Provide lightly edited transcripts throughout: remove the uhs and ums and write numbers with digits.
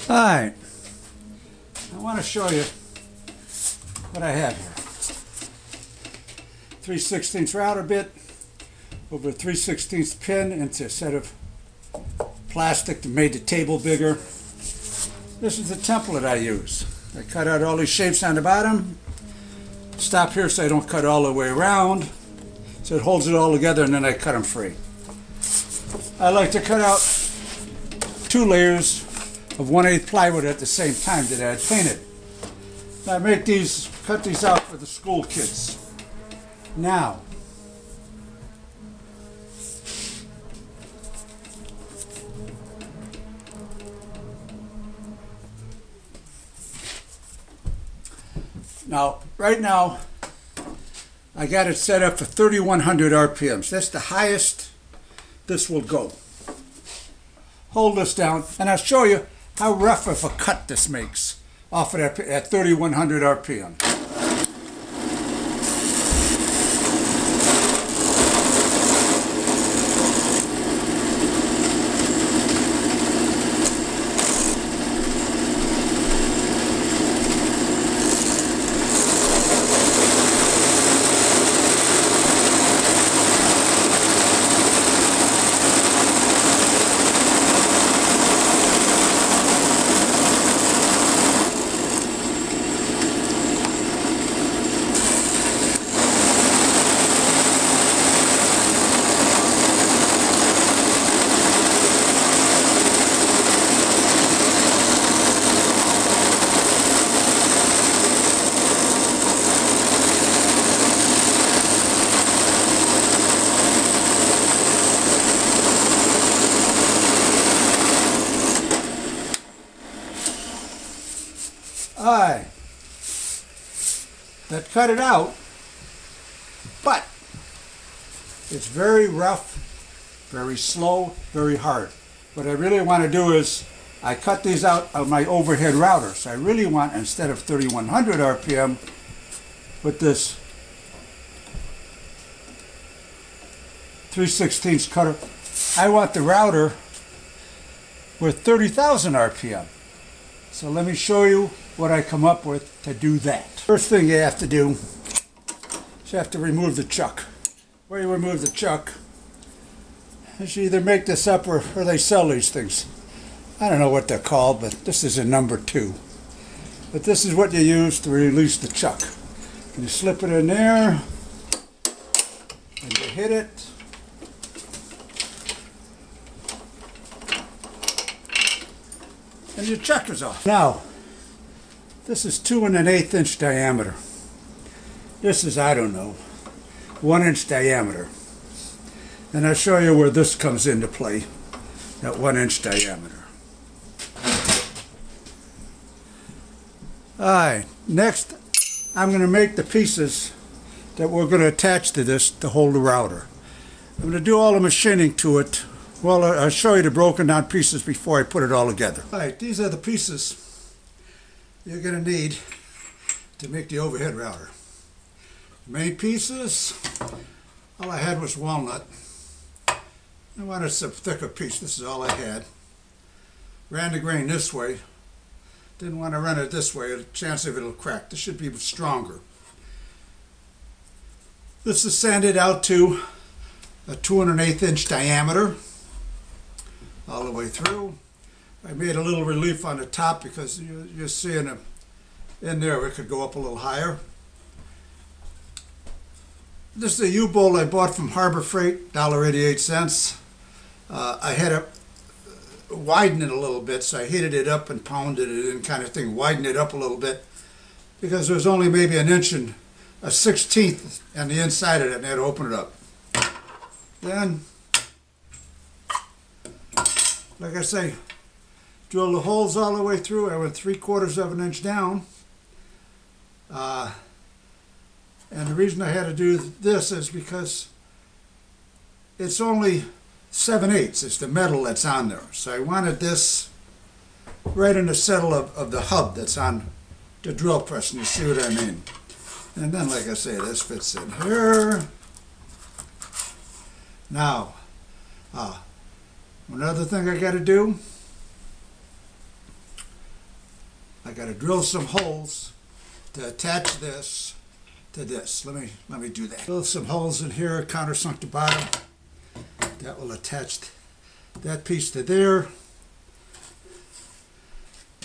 Alright, I want to show you what I have here. 3/16 router bit over a 3/16 pin into a set of plastic that made the table bigger. This is the template I use. I cut out all these shapes on the bottom. Stop here so I don't cut all the way around. So it holds it all together, and then I cut them free. I like to cut out 2 layers of 1/8 plywood at the same time that I had painted. I cut these out for the school kids. Now, right now, I got it set up for 3,100 RPMs. That's the highest this will go. Hold this down, and I'll show you how rough of a cut this makes off of that at 3,100 RPM. That cut it out, but it's very rough, very slow, very hard. What I really want to do is I cut these out of my overhead router. So I really want, instead of 3,100 RPM with this 3/16 cutter, I want the router with 30,000 RPM. So let me show you what I come up with to do that. First thing you have to do is you have to remove the chuck. Where you remove the chuck is you either make this up or they sell these things. I don't know what they're called, but this is a number 2. But this is what you use to release the chuck. And you slip it in there and you hit it. And your chuck is off. Now, this is 2 1/8 inch diameter. This is, I don't know, 1 inch diameter. And I'll show you where this comes into play, that 1 inch diameter. Alright, next I'm going to make the pieces that we're going to attach to this to hold the router. I'm going to do all the machining to it. Well, I'll show you the broken down pieces before I put it all together. Alright, these are the pieces you're going to need to make the overhead router. Main pieces, all I had was walnut. I wanted some thicker piece. This is all I had. Ran the grain this way. Didn't want to run it this way. A chance of it'll crack. This should be stronger. This is sanded out to a 2 1/8 inch diameter all the way through. I made a little relief on the top because you're seeing in there it could go up a little higher. This is a U-bolt I bought from Harbor Freight, $1.88. I had to widen it a little bit, so I heated it up and pounded it in kind of thing, widened it up a little bit because there was only maybe an inch and a 1/16 on the inside of it, and I had to open it up. Then, like I say, drill the holes all the way through. I went 3/4 of an inch down. And the reason I had to do this is because it's only 7/8. It's the metal that's on there. So I wanted this right in the settle of the hub that's on the drill press, and you see what I mean. And then, like I say, this fits in here. Now, another thing I got to do I got to drill some holes to attach this to this. Let me do that. Drill some holes in here, countersunk the bottom. That will attach that piece to there.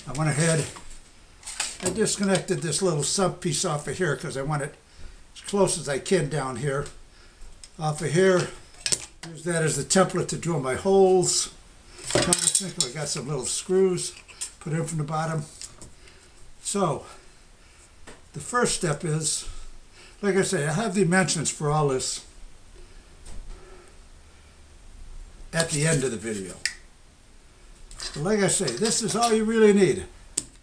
I went ahead, I disconnected this little sub piece off of here because I want it as close as I can down here. Off of here, use that as the template to drill my holes. I got some little screws put in from the bottom. So, the first step is, like I say, I have the dimensions for all this at the end of the video. But like I say, this is all you really need.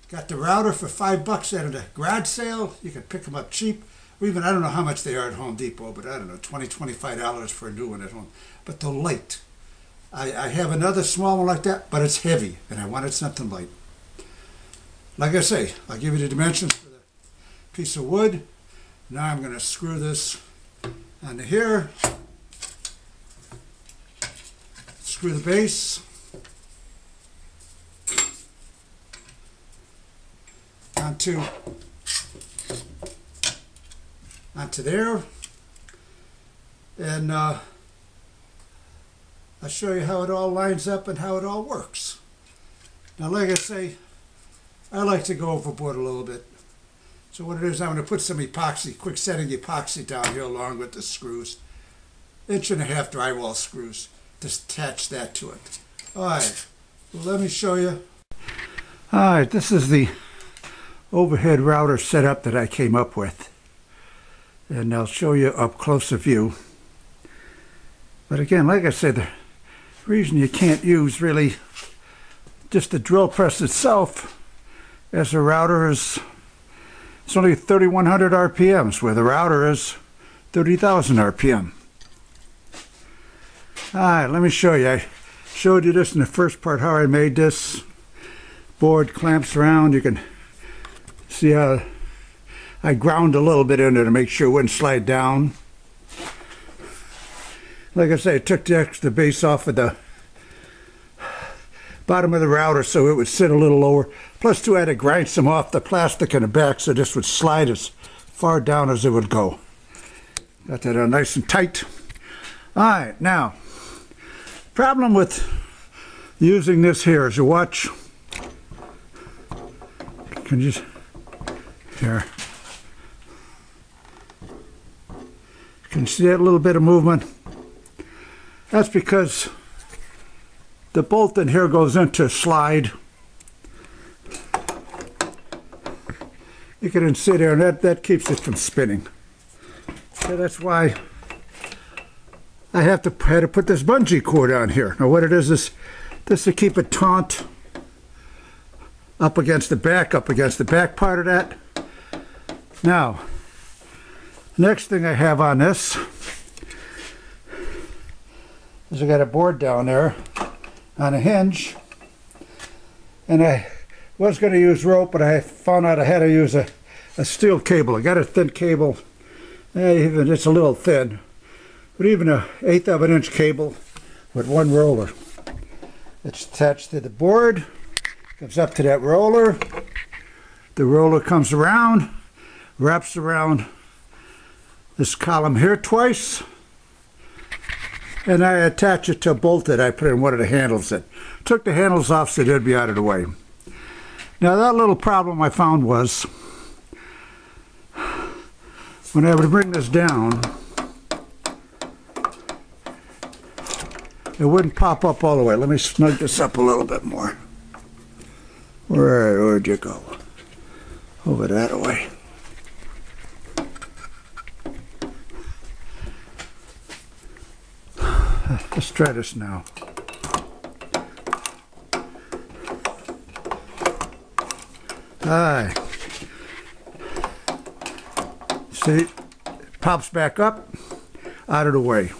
Got the router for $5 at a garage sale. You can pick them up cheap. Or even, I don't know how much they are at Home Depot, but I don't know, $20, $25 for a new one at home. But they're light. I have another small one like that, but it's heavy, and I wanted something light. Like I say, I'll give you the dimensions for the piece of wood. Now I'm going to screw this onto here. Screw the base. Onto there. And I'll show you how it all lines up and how it all works. Now, like I say, I like to go overboard a little bit. So what it is, I'm going to put some epoxy, quick setting epoxy down here along with the screws. 1.5 inch drywall screws to attach that to it. Alright, well, let me show you. Alright, this is the overhead router setup that I came up with. And I'll show you up close a view. But again, like I said, the reason you can't use really just the drill press itself as a router is it's only 3,100 RPMs, where the router is 30,000 RPM. Alright, let me show you. I showed you this in the first part, how I made this. Board clamps around. You can see how I ground a little bit in there to make sure it wouldn't slide down. Like I say, I took the extra base off of the bottom of the router so it would sit a little lower. Plus, too, I had to grind some off the plastic in the back so this would slide as far down as it would go. Got that on nice and tight. Alright, now, problem with using this here is you watch. Can you here? Can you see that little bit of movement? That's because the bolt in here goes into a slide. You can see there, and that keeps it from spinning. So that's why I had to put this bungee cord on here. Now what it is this to keep it taut up against the back part of that. Now, next thing I have on this is I got a board down there on a hinge, and I was going to use rope, but I found out I had to use a steel cable. I got a thin cable, even it's a little thin, but even a 1/8 of an inch cable with one roller. It's attached to the board, comes up to that roller. The roller comes around, wraps around this column here twice, and I attach it to a bolt that I put in one of the handles. That took the handles off so they'd be out of the way. Now that little problem I found was when I would bring this down, it wouldn't pop up all the way. Let me snug this up a little bit more. Where'd you go? Over that way. Let's try this now. Alright. See, it pops back up, out of the way.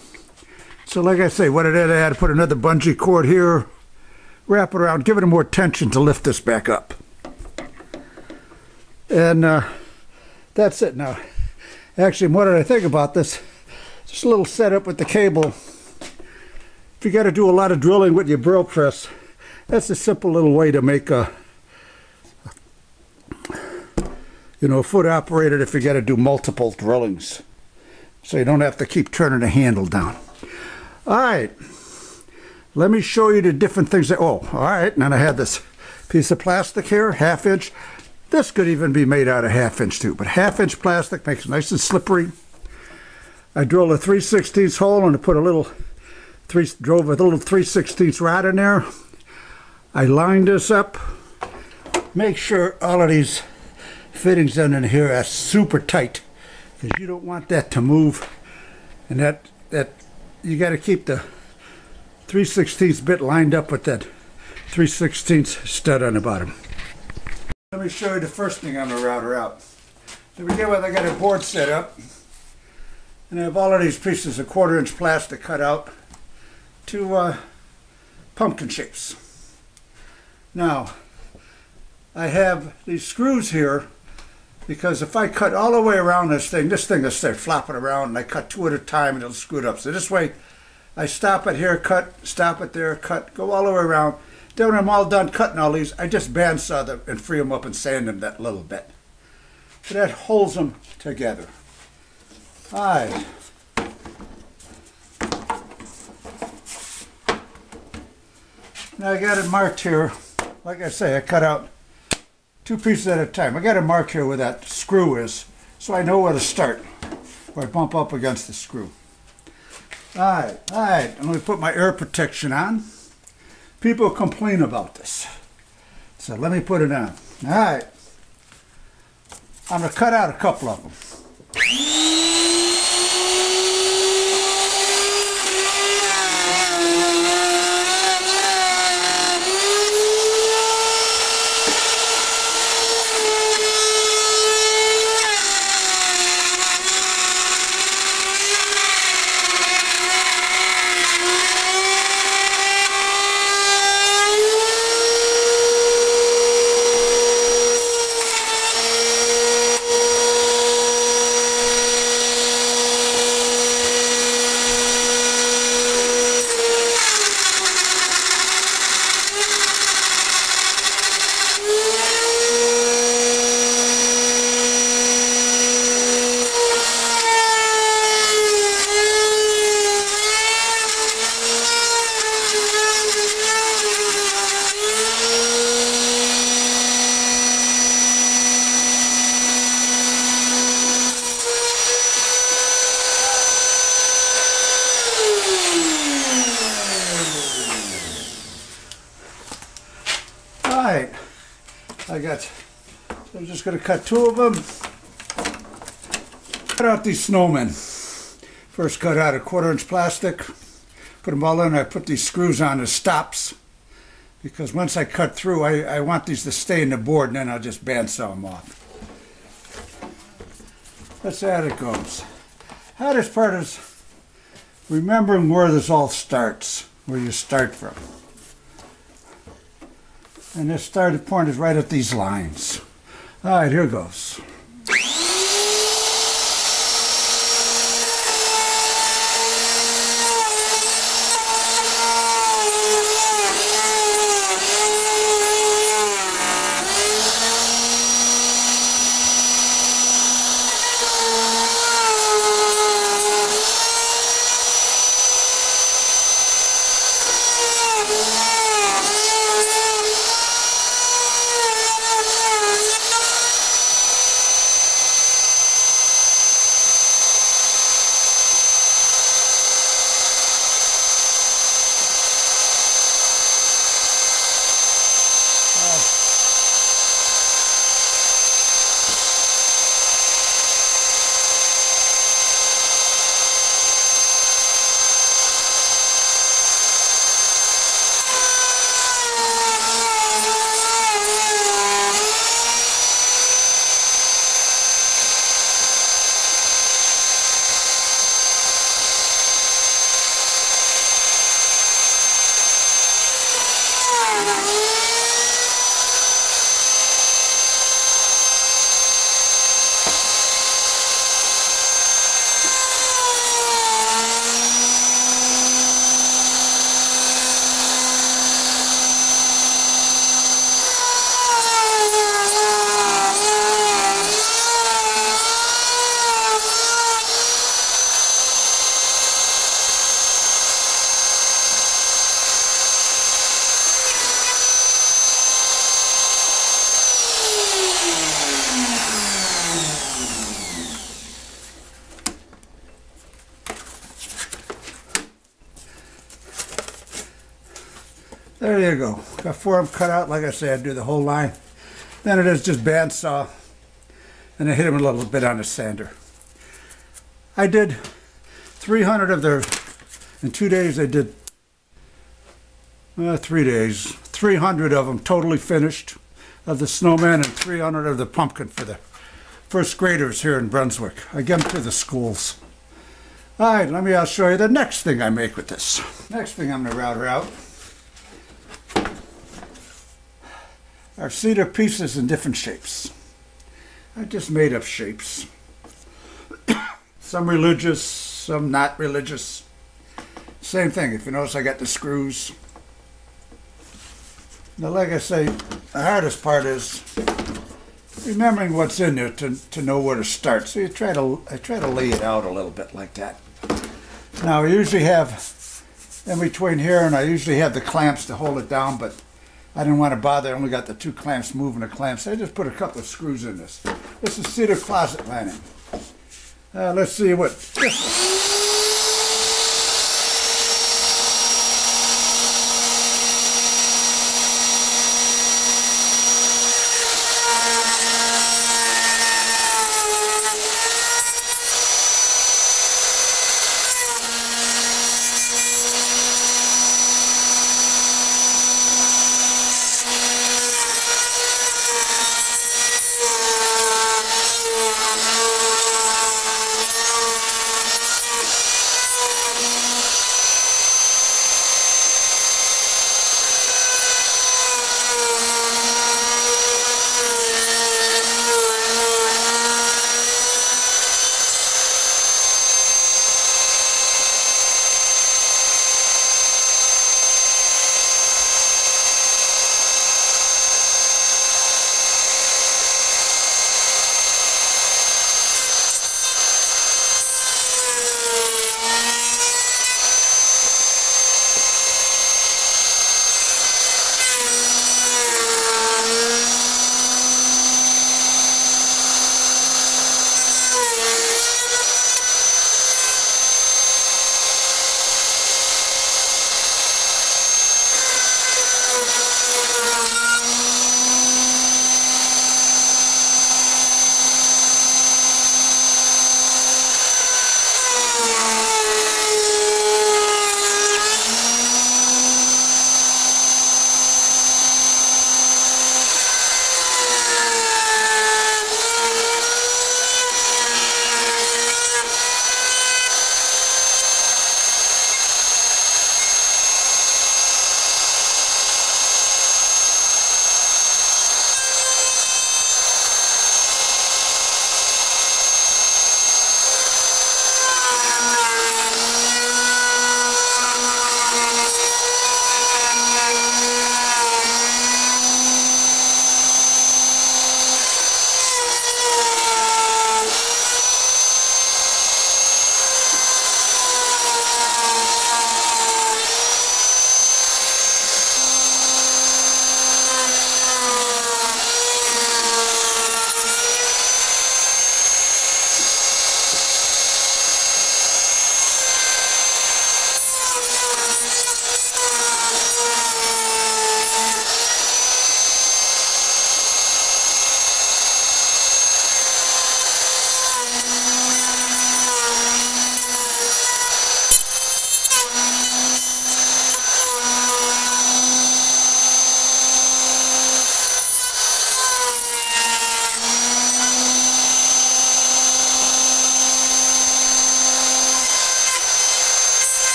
So like I say, what I did, I had to put another bungee cord here, wrap it around, give it more tension to lift this back up. And that's it now. Actually, what did I think about this? Just a little setup with the cable. If you got to do a lot of drilling with your drill press, that's a simple little way to make you know, foot operated if you got to do multiple drillings. So you don't have to keep turning the handle down. All right. Let me show you the different things that, oh, all right. And then I had this piece of plastic here, 1/2 inch. This could even be made out of 1/2 inch too, but 1/2 inch plastic makes it nice and slippery. I drilled a 3/16 hole and I put a little, drove a little 3/16 rod in there. I lined this up. Make sure all of these fittings in here are super tight, because you don't want that to move. And that you got to keep the 3/16 bit lined up with that 3/16 stud on the bottom. Let me show you the first thing on the router out. To begin with, I got a board set up, and I have all of these pieces of 1/4 inch plastic cut out to pumpkin shapes. Now, I have these screws here, because if I cut all the way around this thing will start flopping around, and I cut 2 at a time and it'll screw it up. So this way, I stop it here, cut, stop it there, cut, go all the way around. Then when I'm all done cutting all these, I just bandsaw them and free them up and sand them that little bit. So that holds them together. All right. Now I got it marked here. Like I say, I cut out 2 pieces at a time. I got it marked here where that screw is, so I know where to start, where I bump up against the screw. All right. I'm going to put my air protection on. People complain about this, so let me put it on. All right. I'm going to cut out a couple of them. Alright, I'm just going to cut 2 of them. Cut out these snowmen. First cut out a 1/4 inch plastic. Put them all in. I put these screws on as stops, because once I cut through, I want these to stay in the board, and then I'll just bandsaw them off. That's how it goes. Hardest part is remembering where this all starts, where you start from. And this starting point is right at these lines. All right, here goes. There you go. Got 4 of them cut out. Like I said, I do the whole line. Then it is just bandsaw. And I hit them a little bit on the sander. I did 300 of their, in 2 days I did 3 days. 300 of them totally finished of the snowman and 300 of the pumpkin for the first graders here in Brunswick. I give them to the schools. All right, I'll show you the next thing I make with this. Next thing I'm going to router out are cedar pieces in different shapes. I just made up shapes. Some religious, some not religious. Same thing, if you notice I got the screws. Now like I say, the hardest part is remembering what's in there to know where to start. So I try to lay it out a little bit like that. Now I usually have, in between here and I usually have the clamps to hold it down, but I didn't want to bother. I only got the 2 clamps moving the clamps. So I just put a couple of screws in this. This is cedar closet lining. Let's see what this is.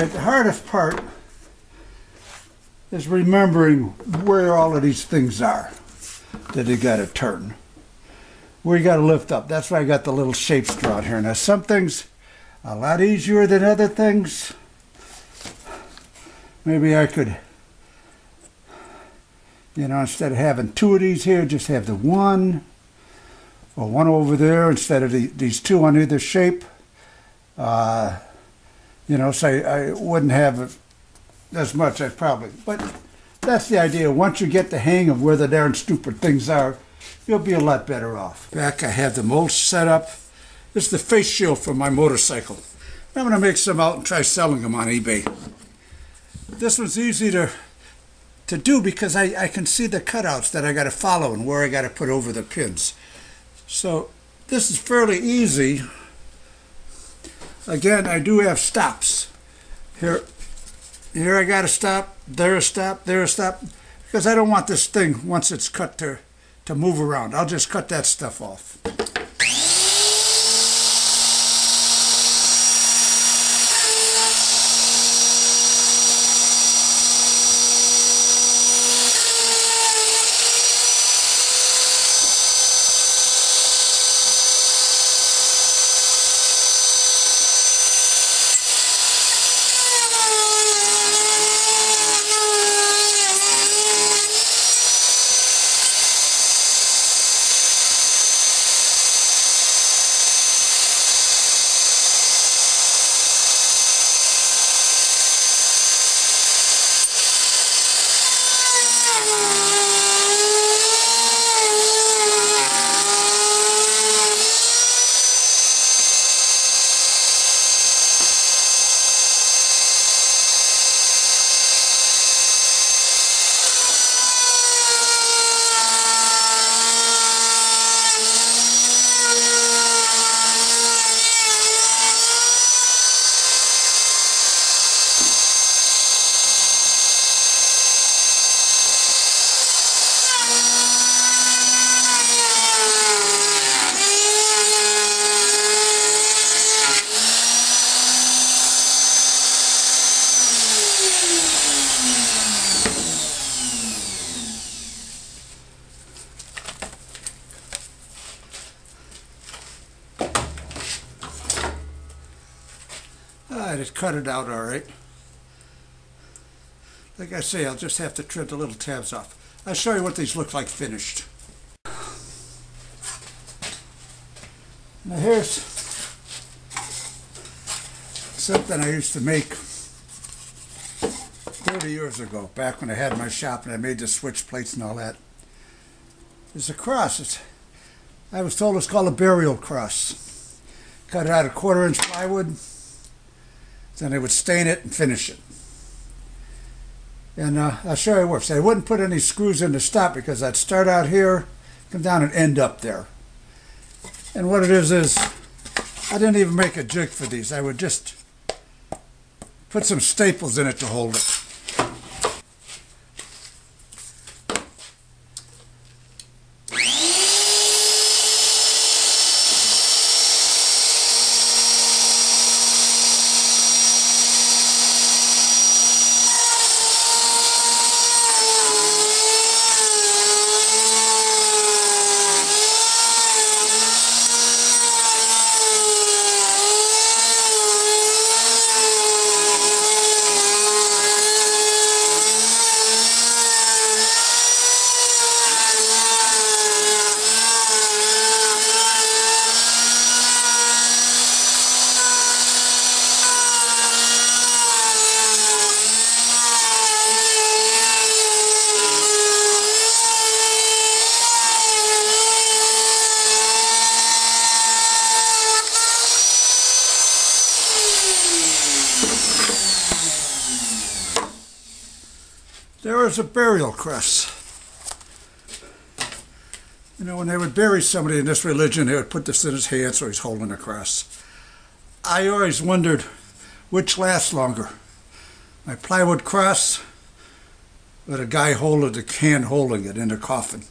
The hardest part is remembering where all of these things are that you got to turn, where you got to lift up. That's why I got the little shapes drawn here. Now some things a lot easier than other things. Maybe I could, you know, instead of having 2 of these here, just have the 1, or 1 over there instead of these 2 on either shape. You know, so I wouldn't have as much, but that's the idea. Once you get the hang of where the darn stupid things are, you'll be a lot better off. Back I have the mold set up. This is the face shield for my motorcycle. I'm going to make some out and try selling them on eBay. This one's easy to do because I can see the cutouts that I got to follow and where I got to put over the pins. So this is fairly easy. Again, I do have stops. Here I got a stop, there a stop, there a stop, because I don't want this thing, once it's cut, to move around. I'll just cut that stuff off. I just cut it out all right. Like I say, I'll just have to trim the little tabs off. I'll show you what these look like finished. Now here's something I used to make 30 years ago, back when I had my shop and I made the switch plates and all that. It's a cross. I was told it's called a burial cross. Cut it out of 1/4-inch plywood. Then I would stain it and finish it. And I'll show you how it works. I wouldn't put any screws in the stop because I'd start out here, come down and end up there. And what it is I didn't even make a jig for these. I would just put some staples in it to hold it. There is a burial cross. You know, when they would bury somebody in this religion, they would put this in his hand so he's holding a cross. I always wondered which lasts longer, my plywood cross or the guy holding the can holding it in the coffin.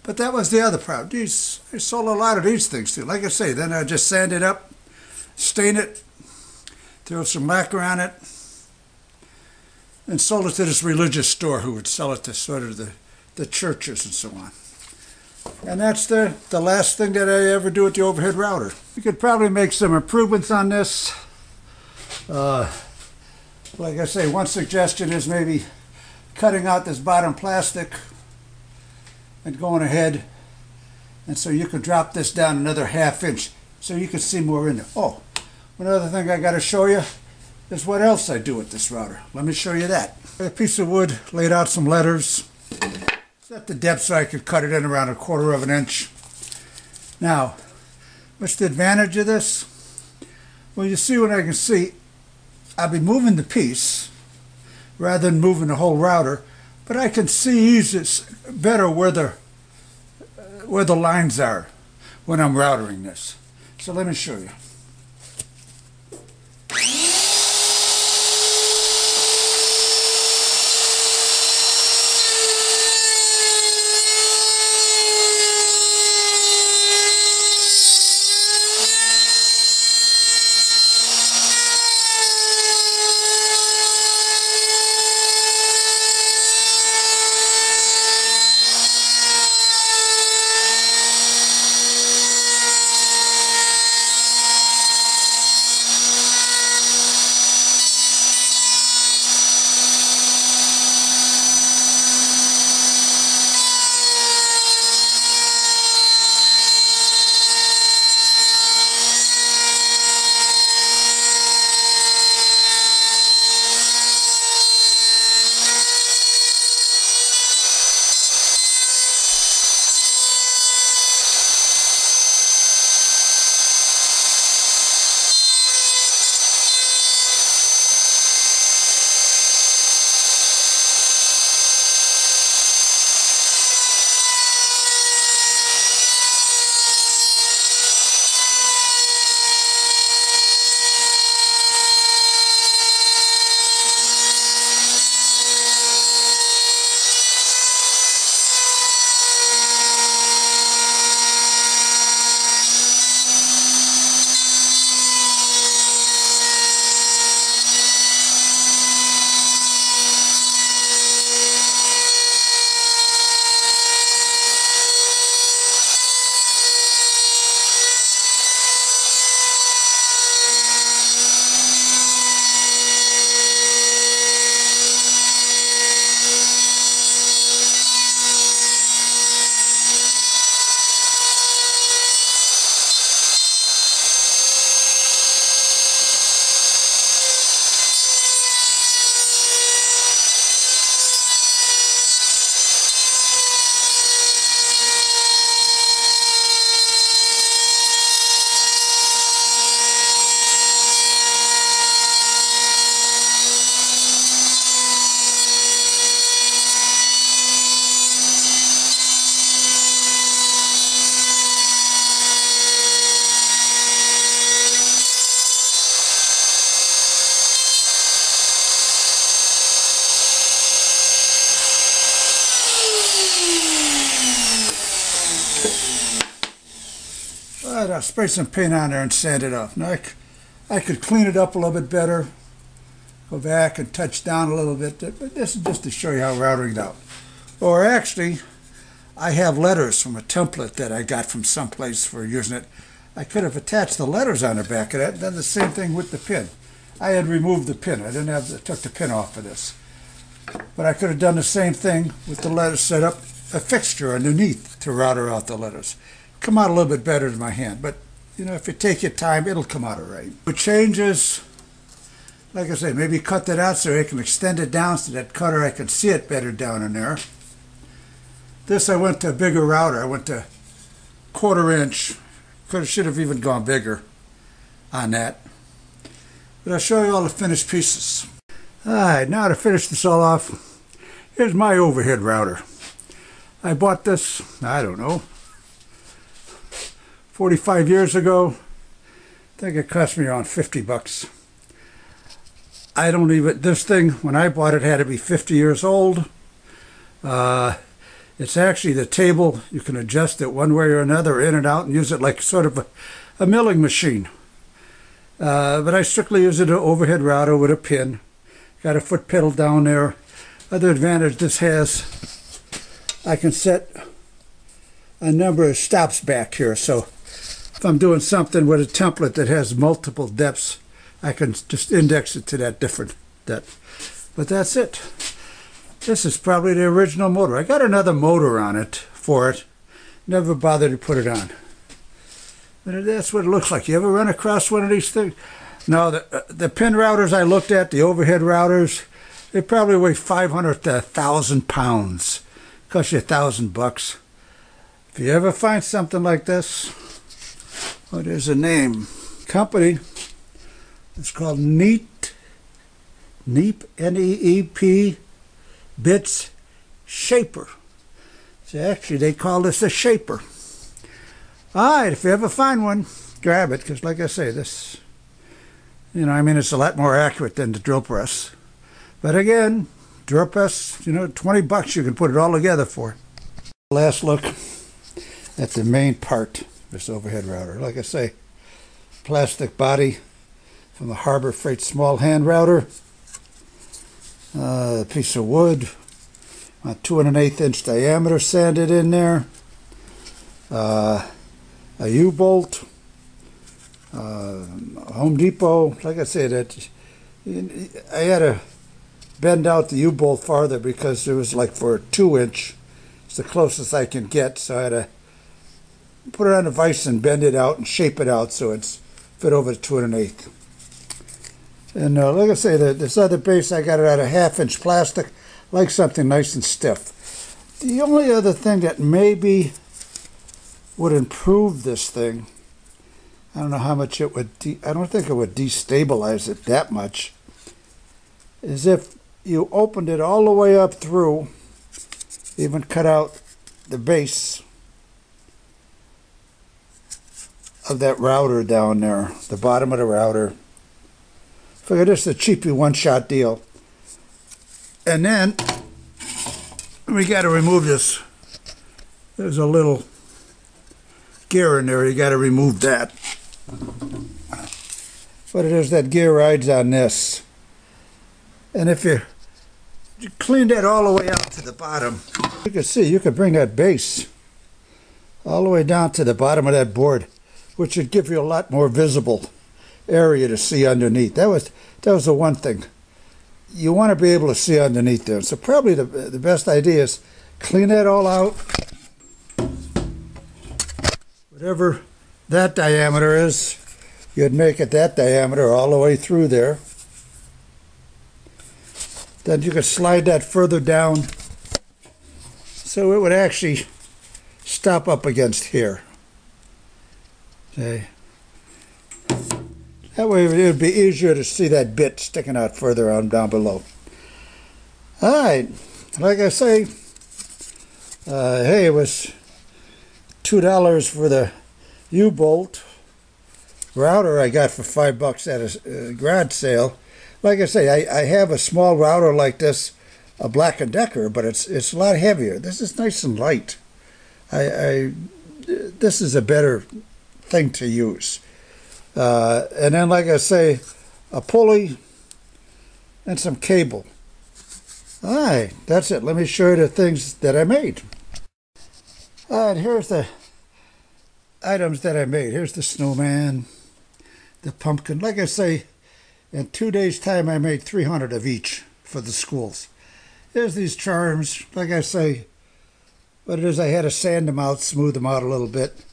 But that was the other problem. I sold a lot of these things too. Like I say, then I just sand it up, stain it, throw some lacquer on it, and sold it to this religious store who would sell it to sort of the churches and so on. And that's the last thing that I ever do with the overhead router. We could probably make some improvements on this. Like I say, one suggestion is maybe cutting out this bottom plastic and going ahead, and so you can drop this down another 1/2 inch so you can see more in there. Oh, one other thing I got to show you is what else I do with this router. Let me show you that. A piece of wood, laid out some letters, set the depth so I could cut it in around 1/4 inch. Now, what's the advantage of this? Well, you see what I can see. I'll be moving the piece rather than moving the whole router, but I can see better where the lines are when I'm routering this. So let me show you. I'll spray some paint on there and sand it off. Now I could clean it up a little bit better, go back and touch down a little bit, but this is just to show you how routing it out. Or actually, I have letters from a template that I got from someplace for using it. I could have attached the letters on the back of that and done the same thing with the pin. I had removed the pin. I took the pin off of this. But I could have done the same thing with the letters, set up a fixture underneath to router out the letters. Come out a little bit better than my hand, but you know, if you take your time, it'll come out all right. With changes, like I say, maybe cut that out so I can extend it down so that cutter I can see it better down in there. This I went to a bigger router. I went to 1/4 inch. Should have even gone bigger on that. But I'll show you all the finished pieces. Alright, now to finish this all off, here's my overhead router. I bought this, I don't know, 45 years ago. I think it cost me around 50 bucks. I don't even, this thing, when I bought it, had to be 50 years old. It's actually the table, you can adjust it one way or another, in and out, and use it like sort of a milling machine. But I strictly use it as an overhead router with a pin. Got a foot pedal down there. Other advantage this has, I can set a number of stops back here. So if I'm doing something with a template that has multiple depths, I can just index it to that different depth. But that's it. This is probably the original motor. I got another motor on it for it. Never bothered to put it on. But that's what it looks like. You ever run across one of these things? No, the pin routers I looked at, the overhead routers, they probably weigh 500 to 1,000 pounds. Cost you $1,000. If you ever find something like this, well, there's a name. Company It's called Neep, N-E-E-P, Bits Shaper. So actually, they call this a shaper. All right, if you ever find one, grab it, because like I say, this, it's a lot more accurate than the drill press. But again, drill press, $20 you can put it all together for. Last look at the main part of this overhead router. Like I say, plastic body from the Harbor Freight small hand router. A piece of wood, a 2 1/8 inch diameter sanded in there. A U-bolt. Home Depot. Like I said, I had to bend out the U-bolt farther because it was like for a 2-inch. It's the closest I can get, so I had to put it on a vise and bend it out and shape it out so it's fit over the 2 1/8. And like I say, this other base, I got it out of 1/2-inch plastic, like something nice and stiff. The only other thing that maybe would improve this thing, I don't know how much it would, I don't think it would destabilize it that much, is if you opened it all the way up through, even cut out the base of that router down there, the bottom of the router. Figure this is a cheapy one-shot deal. And then we got to remove this. There's a little gear in there. You got to remove that. But it is that gear rides on this. And if you clean that all the way out to the bottom, you can see you could bring that base all the way down to the bottom of that board, which would give you a lot more visible area to see underneath. That was the one thing. You want to be able to see underneath there. So probably the best idea is clean that all out. Whatever that diameter is, you'd make it that diameter all the way through there. Then you could slide that further down so it would actually stop up against here. Okay. That way it would be easier to see that bit sticking out further on down below. All right, like I say, hey, it was $2 for the U-bolt router I got for $5 at a garage sale. Like I say, I have a small router like this, a Black & Decker, but it's a lot heavier. This is nice and light. This is a better thing to use. And then, like I say, a pulley and some cable. All right, that's it. Let me show you the things that I made. All right, here's the items that I made. Here's the snowman, the pumpkin. Like I say, in 2 days' time, I made 300 of each for the schools. There's these charms. Like I say, what it is, I had to sand them out, smooth them out a little bit,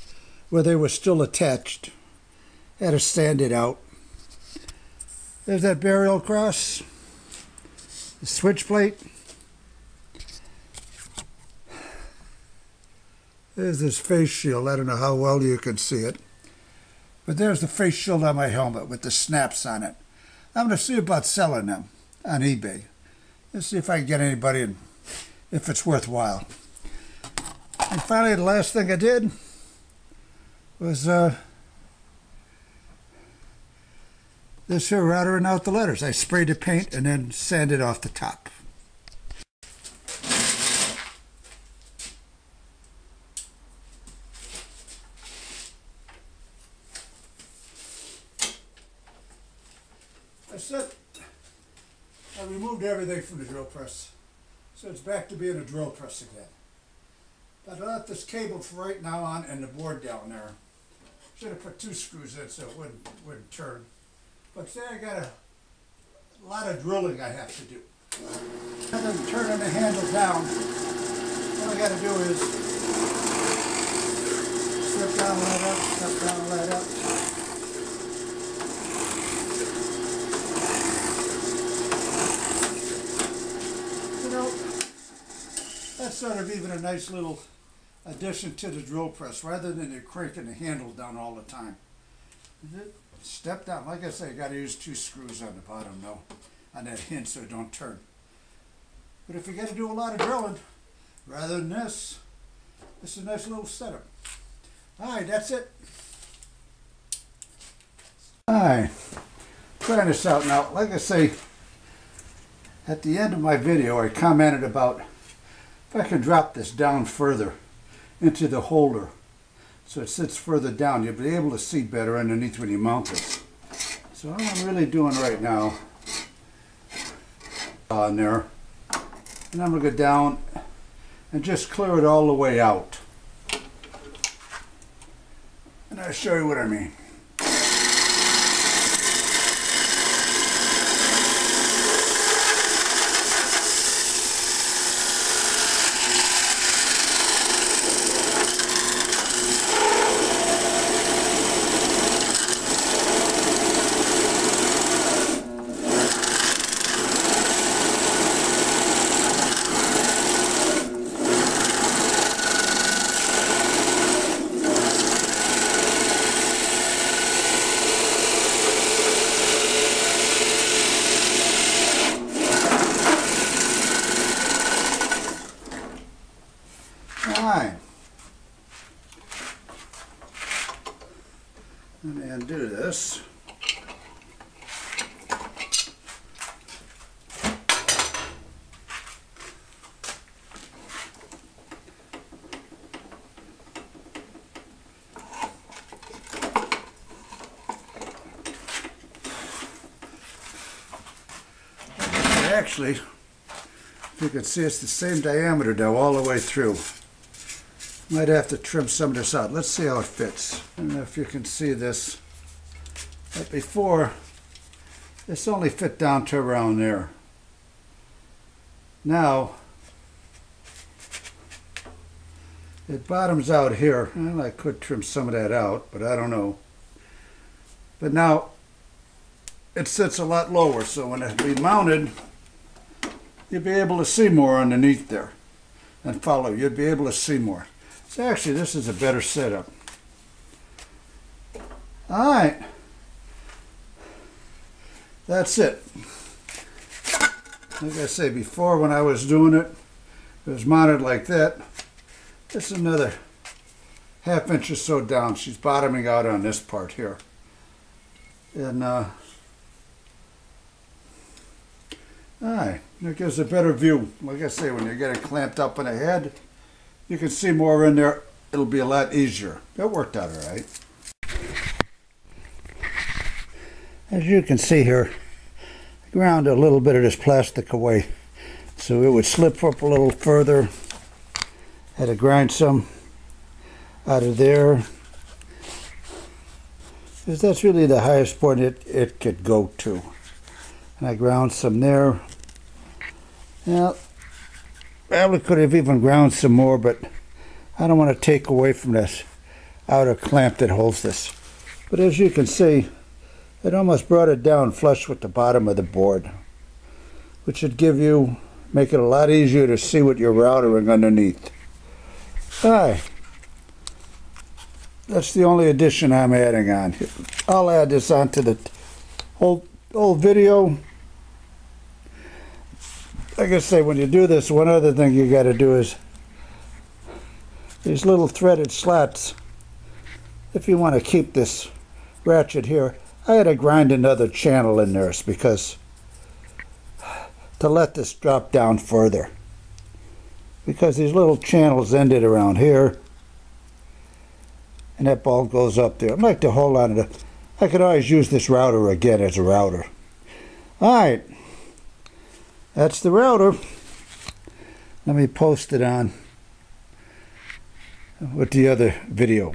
where they were still attached. Had to sand it out. There's that burial cross, the switch plate. There's this face shield. I don't know how well you can see it. But there's the face shield on my helmet with the snaps on it. I'm going to see about selling them on eBay. Let's see if I can get anybody and if it's worthwhile. And finally, the last thing I did was this here routering out the letters. I sprayed the paint and then sanded off the top. That's it. I removed everything from the drill press. So it's back to being a drill press again. But I left this cable for right now on and the board down there. Should have put 2 screws in so it wouldn't turn. But say I got a lot of drilling I have to do. Rather than turning the handle down, all I got to do is slip down, let up, slip down, let up. That's sort of even a nice little addition to the drill press, rather than cranking the handle down all the time. Is it? Step down. Like I say, I got to use 2 screws on the bottom now, on that hinge so it don't turn. But if you got to do a lot of drilling, rather than this is a nice little setup. Alright, that's it. Alright, trying this out now. Like I say, at the end of my video I commented about if I can drop this down further into the holder so it sits further down, you'll be able to see better underneath when you mount this. So all I'm really doing right now on there, and I'm going to go down and just clear it all the way out. And I'll show you what I mean. Alright, and undo this. Actually, if you can see, it's the same diameter now all the way through. Might have to trim some of this out. Let's see how it fits. I don't know if you can see this. But before, this only fit down to around there. Now, it bottoms out here. Well, I could trim some of that out, but I don't know. But now, it sits a lot lower, so when it be mounted, you'll be able to see more underneath there and follow. You'll be able to see more. So actually, this is a better setup. All right, that's it. Like I say, before when I was doing it, it was mounted like that. This is another ½ inch or so down. She's bottoming out on this part here. And all right, it gives a better view. Like I say, when you get it clamped up in the head, you can see more in there. It'll be a lot easier. That worked out all right. As you can see here, I ground a little bit of this plastic away so it would slip up a little further. Had to grind some out of there, because that's really the highest point it could go to. And I ground some there. Now, probably could have even ground some more, but I don't want to take away from this outer clamp that holds this. But as you can see, it almost brought it down flush with the bottom of the board, which should make it a lot easier to see what you're routering underneath. Alright, that's the only addition I'm adding on. I'll add this onto the whole video. Like I say, when you do this, one other thing you got to do is these little threaded slats. If you want to keep this ratchet here, I had to grind another channel in there because to let this drop down further, because these little channels ended around here, and that ball goes up there. I'd like to hold on to it. I could always use this router again as a router. All right. That's the router. Let me post it on with the other video.